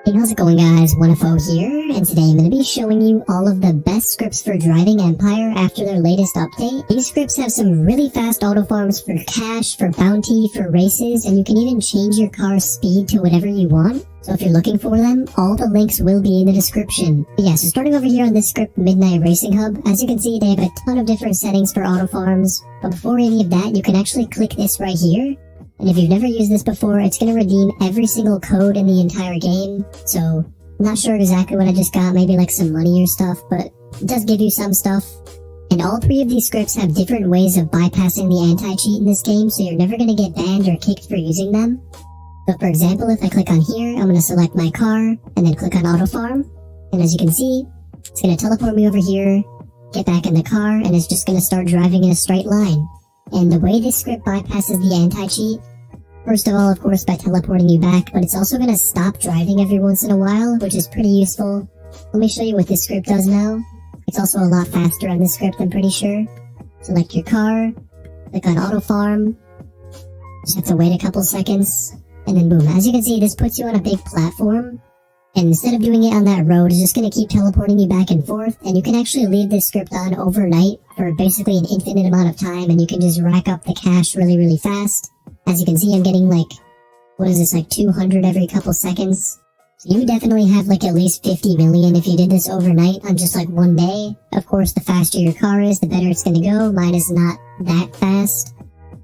Hey, how's it going guys? 1FO here, and today I'm going to be showing you all of the best scripts for driving Empire after their latest update. These scripts have some really fast auto farms for cash, for bounty, for races, and you can even change your car's speed to whatever you want. So if you're looking for them, all the links will be in the description. But yeah, so starting over here on this script, Midnight Racing Hub, as you can see they have a ton of different settings for auto farms, but before any of that you can actually click this right here. And if you've never used this before, it's going to redeem every single code in the entire game. So, I'm not sure exactly what I just got, maybe like some money or stuff, but it does give you some stuff. And all three of these scripts have different ways of bypassing the anti-cheat in this game, so you're never going to get banned or kicked for using them. So for example, if I click on here, I'm going to select my car, and then click on Auto Farm. And as you can see, it's going to teleport me over here, get back in the car, and it's just going to start driving in a straight line. And the way this script bypasses the anti-cheat, first of all, of course, by teleporting you back, but it's also going to stop driving every once in a while, which is pretty useful. Let me show you what this script does now. It's also a lot faster on this script, I'm pretty sure. Select your car, click on Auto Farm, just have to wait a couple seconds, and then boom. As you can see, this puts you on a big platform, and instead of doing it on that road, it's just going to keep teleporting you back and forth, and you can actually leave this script on overnight for basically an infinite amount of time, and you can just rack up the cash really fast. As you can see, I'm getting like, what is this, like 200 every couple seconds. So you would definitely have like at least 50 million if you did this overnight on just like one day. Of course, the faster your car is, the better it's going to go. Mine is not that fast.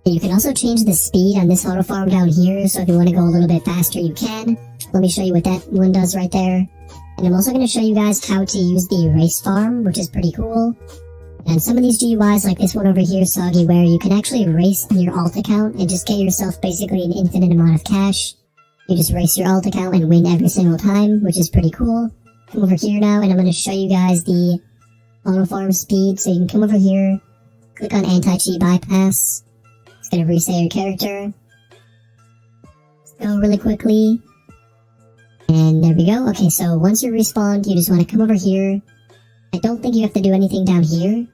And you can also change the speed on this auto farm down here, so if you want to go a little bit faster, you can. Let me show you what that one does right there. And I'm also going to show you guys how to use the race farm, which is pretty cool. And some of these GUIs, like this one over here, Soggy, where you can actually race on your alt account and just get yourself basically an infinite amount of cash. You just race your alt account and win every single time, which is pretty cool. Come over here now, and I'm going to show you guys the auto farm speed. So you can come over here, click on anti-cheat bypass. It's going to reset your character. Let's go really quickly. And there we go. Okay, so once you respawn, you just want to come over here. I don't think you have to do anything down here.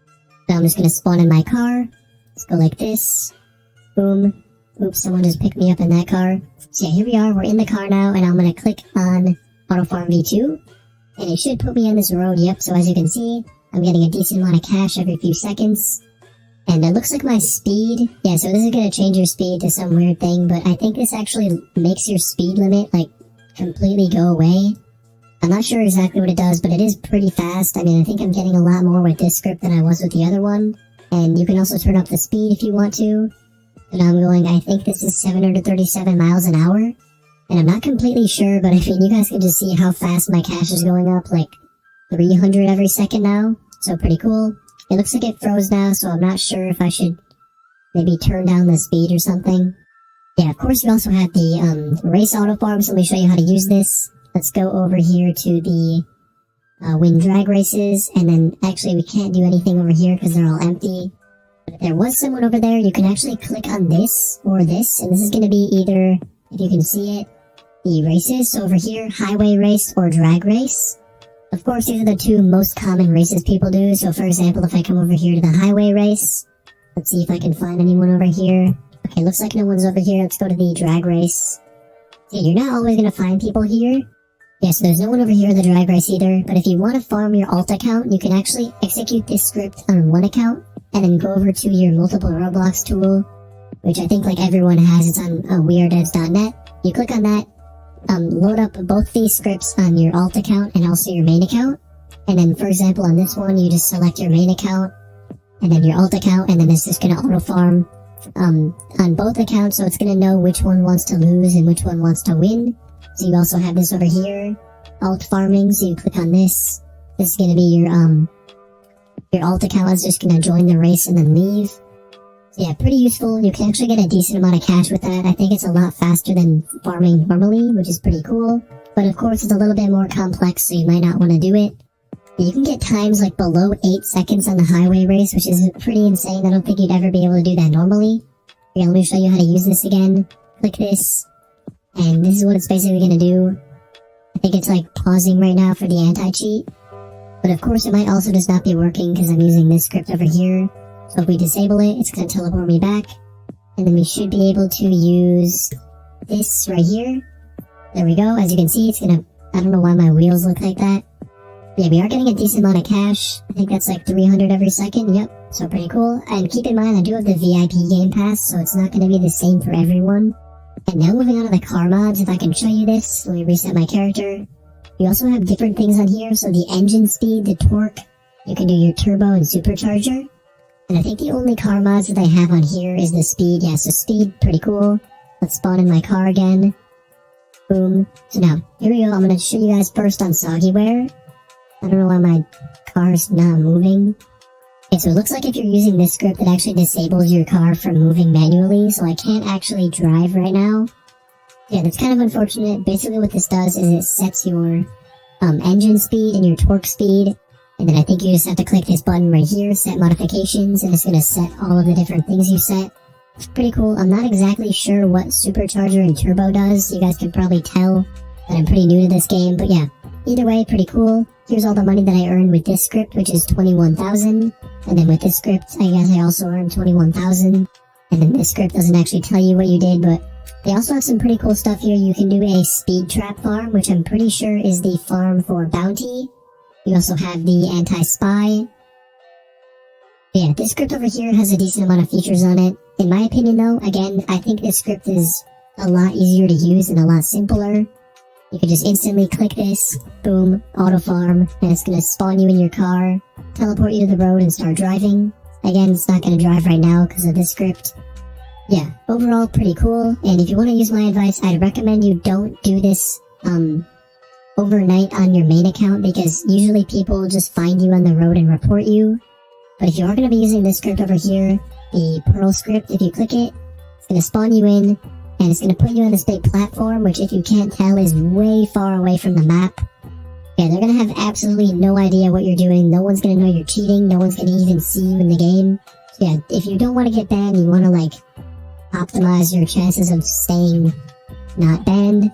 So I'm just going to spawn in my car. Let's go like this. Boom. Oops, someone just picked me up in that car. So yeah, here we are. We're in the car now, and I'm going to click on Auto Farm V2. And it should put me on this road. Yep, so as you can see, I'm getting a decent amount of cash every few seconds. And it looks like my speed, yeah, so this is going to change your speed to some weird thing, but I think this actually makes your speed limit, like, completely go away. I'm not sure exactly what it does, but it is pretty fast. I mean, I think I'm getting a lot more with this script than I was with the other one. And you can also turn up the speed if you want to. And I'm going, I think this is 737 miles an hour. And I'm not completely sure, but I mean, you guys can just see how fast my cash is going up, like 300 every second now. So pretty cool. It looks like it froze now, so I'm not sure if I should maybe turn down the speed or something. Yeah, of course you also have the race auto farm, so let me show you how to use this. Let's go over here to the win drag races, and then actually we can't do anything over here because they're all empty. But if there was someone over there, you can actually click on this or this, and this is going to be either, if you can see it, the races. So over here, highway race or drag race. Of course, these are the two most common races people do. So for example, if I come over here to the highway race, let's see if I can find anyone over here. Okay, looks like no one's over here. Let's go to the drag race. Yeah, you're not always going to find people here. Yeah, so there's no one over here in the drag race either, but if you want to farm your alt account, you can actually execute this script on one account, and then go over to your multiple Roblox tool, which I think like everyone has. It's on weirdedge.net. You click on that, load up both these scripts on your alt account and also your main account, and then for example on this one, you just select your main account, and then your alt account, and then it's just going to auto farm on both accounts, so it's going to know which one wants to lose and which one wants to win. So you also have this over here, alt farming, so you click on this. This is going to be your alt account is just going to join the race and then leave. So yeah, pretty useful. You can actually get a decent amount of cash with that. I think it's a lot faster than farming normally, which is pretty cool. But of course, it's a little bit more complex, so you might not want to do it. But you can get times like below 8 seconds on the highway race, which is pretty insane. I don't think you'd ever be able to do that normally. Here, let me show you how to use this again. Click this. And this is what it's basically going to do. I think it's like pausing right now for the anti-cheat. But of course it might also just not be working because I'm using this script over here. So if we disable it, it's going to teleport me back. And then we should be able to use this right here. There we go. As you can see, it's going to I don't know why my wheels look like that. Yeah, we are getting a decent amount of cash. I think that's like 300 every second. Yep, so pretty cool. And keep in mind, I do have the VIP Game Pass, so it's not going to be the same for everyone. And now moving on to the car mods, if I can show you this, let me reset my character. You also have different things on here, so the engine speed, the torque, you can do your turbo and supercharger. And I think the only car mods that I have on here is the speed. Yeah, so speed, pretty cool. Let's spawn in my car again. Boom. So now, here we go. I'm going to show you guys first on Soggyware. I don't know why my car's not moving. Okay, so it looks like if you're using this script, it actually disables your car from moving manually, so I can't actually drive right now. Yeah, that's kind of unfortunate. Basically what this does is it sets your engine speed and your torque speed, and then I think you just have to click this button right here, set modifications, and it's going to set all of the different things you set. It's pretty cool. I'm not exactly sure what supercharger and turbo does. You guys can probably tell that I'm pretty new to this game, but yeah, either way, pretty cool. Here's all the money that I earned with this script, which is 21,000. And then with this script, I guess I also earned 21,000. And then this script doesn't actually tell you what you did, but they also have some pretty cool stuff here. You can do a speed trap farm, which I'm pretty sure is the farm for bounty. You also have the anti-spy. Yeah, this script over here has a decent amount of features on it. In my opinion though, again, I think this script is a lot easier to use and a lot simpler. You can just instantly click this, boom, auto farm, and it's going to spawn you in your car, teleport you to the road and start driving. Again, it's not going to drive right now because of this script. Yeah, overall pretty cool, and if you want to use my advice, I'd recommend you don't do this overnight on your main account, because usually people will just find you on the road and report you. But if you are going to be using this script over here, the Pearl script, if you click it, it's going to spawn you in, and it's going to put you on this big platform, which if you can't tell is way far away from the map. Yeah, they're going to have absolutely no idea what you're doing. No one's going to know you're cheating. No one's going to even see you in the game. So yeah, if you don't want to get banned, you want to like optimize your chances of staying not banned,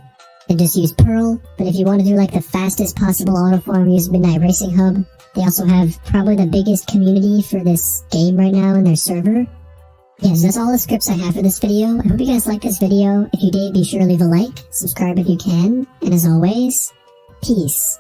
then just use Pearl. But if you want to do like the fastest possible auto farm, use Midnight Racing Hub. They also have probably the biggest community for this game right now in their server. Yeah, so that's all the scripts I have for this video. I hope you guys liked this video. If you did, be sure to leave a like, subscribe if you can, and as always, peace.